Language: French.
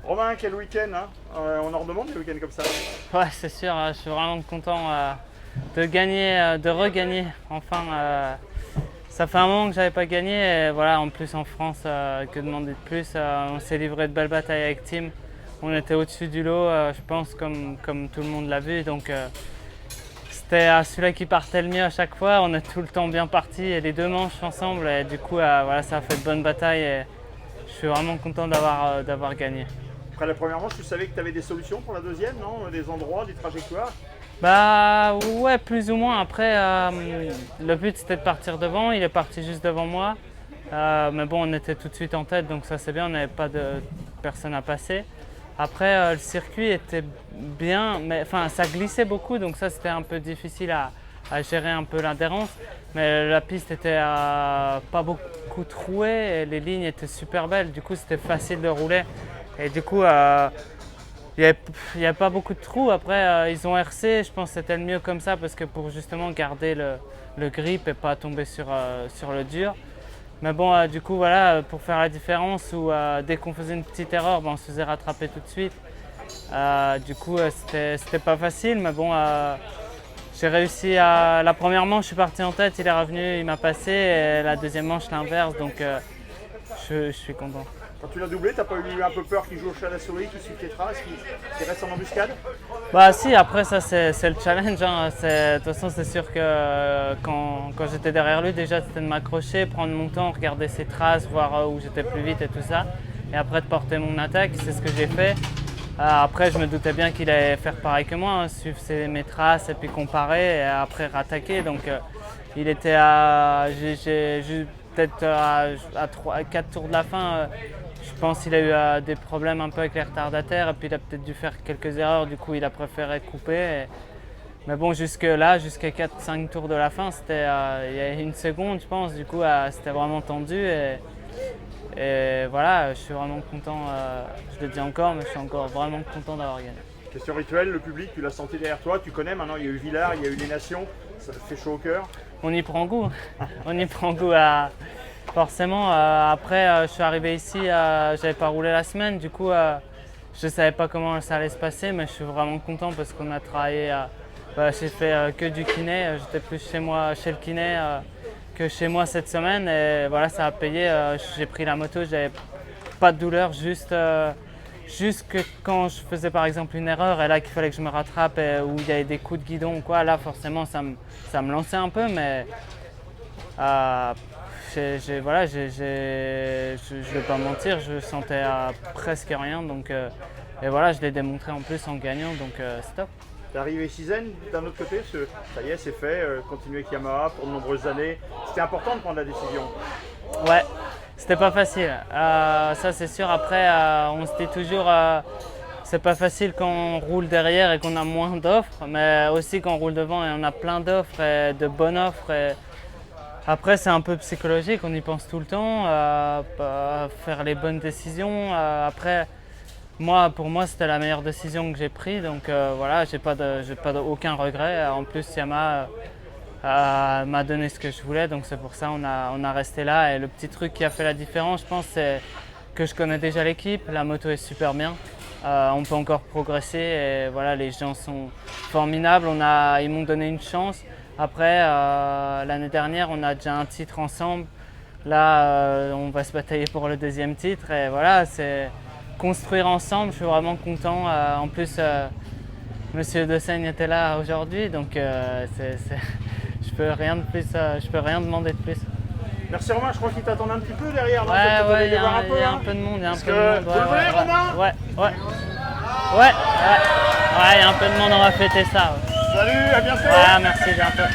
Romain, quel week-end hein. On en redemande des week-ends comme ça. Ouais, c'est sûr, je suis vraiment content de gagner, de regagner. Enfin, ça fait un moment que j'avais pas gagné. Et voilà, en plus en France, que demander de plus. On s'est livré de belles batailles avec Team. On était au-dessus du lot, je pense, comme tout le monde l'a vu. Donc, c'était celui-là qui partait le mieux à chaque fois. On est tout le temps bien partis et les deux manches ensemble. Et du coup, voilà, ça a fait de bonnes batailles. Et je suis vraiment content d'avoir gagné. Après la première manche, tu savais que tu avais des solutions pour la deuxième, non? Des endroits, des trajectoires? Bah ouais, plus ou moins. Après, le but c'était de partir devant. Il est parti juste devant moi. Mais bon, on était tout de suite en tête, donc ça c'est bien. On n'avait pas de personne à passer. Après, le circuit était bien, mais enfin ça glissait beaucoup, donc ça c'était un peu difficile à gérer un peu l'adhérence. Mais la piste était pas beaucoup trouée et les lignes étaient super belles. Du coup, c'était facile de rouler. Et du coup, il n'y avait pas beaucoup de trous. Après, ils ont RC, je pense que c'était le mieux comme ça parce que pour justement garder le grip et pas tomber sur le dur. Mais bon, du coup, voilà, pour faire la différence, ou dès qu'on faisait une petite erreur, on se faisait rattraper tout de suite. Du coup, c'était pas facile, mais bon, j'ai réussi à. La première manche, je suis parti en tête, il est revenu, il m'a passé, et la deuxième manche, l'inverse, donc je suis content. Quand tu l'as doublé, t'as pas eu un peu peur qu'il joue au chat à la souris, qu'il suive tes traces, qu'il reste en embuscade? Bah si, après ça c'est le challenge. Hein. De toute façon c'est sûr que quand j'étais derrière lui, déjà c'était de m'accrocher, prendre mon temps, regarder ses traces, voir où j'étais plus vite et tout ça. Et après de porter mon attaque, c'est ce que j'ai fait. Après je me doutais bien qu'il allait faire pareil que moi, hein, suivre mes traces et puis comparer et après rattaquer. Donc il était peut-être à 4 tours de la fin. Je pense qu'il a eu des problèmes un peu avec les retardataires et puis il a peut-être dû faire quelques erreurs, du coup il a préféré couper. Mais bon, jusqu'à 4-5 tours de la fin, c'était il y a une seconde je pense, du coup c'était vraiment tendu et voilà, je suis vraiment content, je le dis encore, mais je suis encore vraiment content d'avoir gagné. Question rituelle, le public, tu l'as senti derrière toi, tu connais maintenant, il y a eu Villars, il y a eu les Nations, ça te fait chaud au cœur? On y prend goût, on y prend goût forcément. Après, je suis arrivé ici, j'avais pas roulé la semaine, du coup, je savais pas comment ça allait se passer, mais je suis vraiment content parce qu'on a travaillé. J'ai fait que du kiné, j'étais plus chez le kiné que chez moi cette semaine, et voilà, ça a payé. J'ai pris la moto, j'avais pas de douleur, juste que quand je faisais par exemple une erreur et là qu'il fallait que je me rattrape ou il y avait des coups de guidon ou quoi, là forcément ça me lançait un peu, mais voilà, je vais pas mentir, je sentais presque rien, donc et voilà, je l'ai démontré en plus en gagnant, donc c'est top. T'es arrivé Cizen d'un autre côté, ça y est, c'est fait, continuer avec Yamaha pour de nombreuses années. C'était important de prendre la décision. Ouais, c'était pas facile, ça c'est sûr. Après, on se dit toujours, c'est pas facile quand on roule derrière et qu'on a moins d'offres, mais aussi quand on roule devant et on a plein d'offres et de bonnes offres. Après, c'est un peu psychologique, on y pense tout le temps, faire les bonnes décisions. Après, pour moi, c'était la meilleure décision que j'ai prise, donc voilà, j'ai pas aucun regret. En plus, Yamaha m'a donné ce que je voulais, donc c'est pour ça qu'on a resté là. Et le petit truc qui a fait la différence, je pense, c'est que je connais déjà l'équipe, la moto est super bien. On peut encore progresser et voilà, les gens sont formidables, ils m'ont donné une chance. Après, l'année dernière, on a déjà un titre ensemble. Là, on va se batailler pour le deuxième titre. Et voilà, c'est construire ensemble. Je suis vraiment content. En plus, Monsieur De Seigne était là aujourd'hui, donc je peux rien demander de plus. Merci Romain, je crois qu'il t'attendait un petit peu derrière. Ouais, il y a un peu de monde. Vous le voulez, Romain? Ouais, il y a un peu de monde, on va fêter ça. Salut, à bientôt. Ouais, merci, bientôt.